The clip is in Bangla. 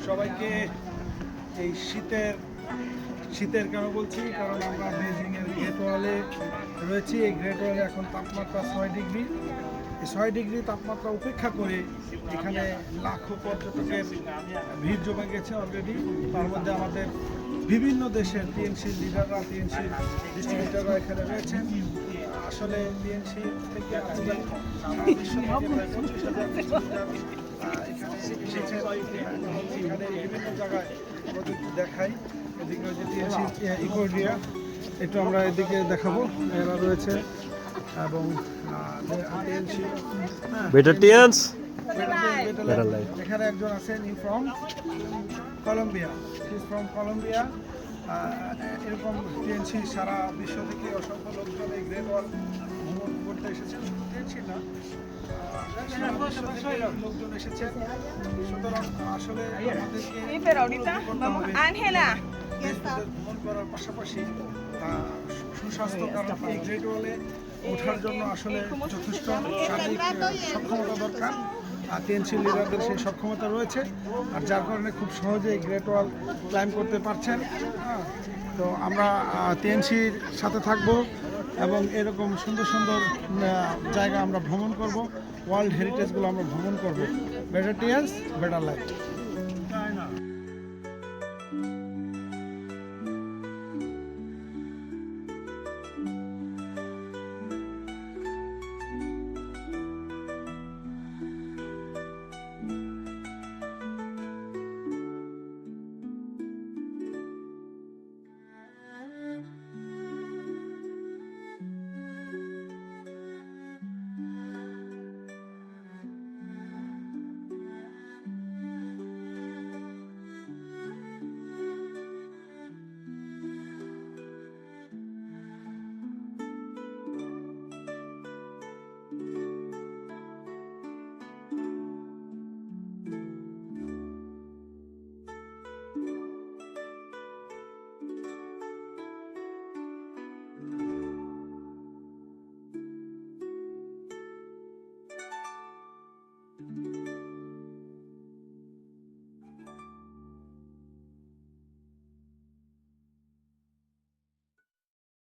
সবাইকে এই শীতের কেন বলছি, কারণ আমরা বেজিং এর গ্রেট ওয়ালে রয়েছি। এই গ্রেট ওয়ালে এখন তাপমাত্রা 6 ডিগ্রি। এই 6 ডিগ্রি তাপমাত্রা উপেক্ষা করে এখানে লাখো পর্যটকের ভিড় জমে গেছে অলরেডি। তার মধ্যে আমাদের বিভিন্ন দেশের টিএনসির লিডাররা, টিএনসির ডিস্ট্রিবিউটাররা এখানে রয়েছেন। আসলে টিএনসি থেকে এখানে বিভিন্ন জায়গায় প্রযুক্তি দেখাই। এদিকে যে টিএনসি ইকোরিয়া, একটু আমরা এদিকে দেখাবো, এরা রয়েছে। এবং টিএনসি এখানে একজন আছেন ফ্রম কলম্বিয়া, এরকম টিএনসি সারা বিশ্ব থেকে অসংখ্য লোকজন এই গ্রেট ওয়াল ভ্রমণ করতে এসেছেন। টিএনসি না, লোকজন এসেছেন। সুতরাং আসলে ভ্রমণ করার পাশাপাশি সুস্বাস্থ্য, কারণ এই গ্রেট ওয়ালে ওঠার জন্য আসলে যথেষ্ট শারীরিক সক্ষমতা দরকার। আর টিএনসি লিডারদের সেই সক্ষমতা রয়েছে, আর যার কারণে খুব সহজে এই গ্রেট ওয়াল ক্লাইম্ব করতে পারছেন। তো আমরা টিএনসির সাথে থাকব এবং এরকম সুন্দর সুন্দর জায়গা আমরা ভ্রমণ করব, ওয়ার্ল্ড হেরিটেজগুলো আমরা ভ্রমণ করব। Better টিএনস, better life.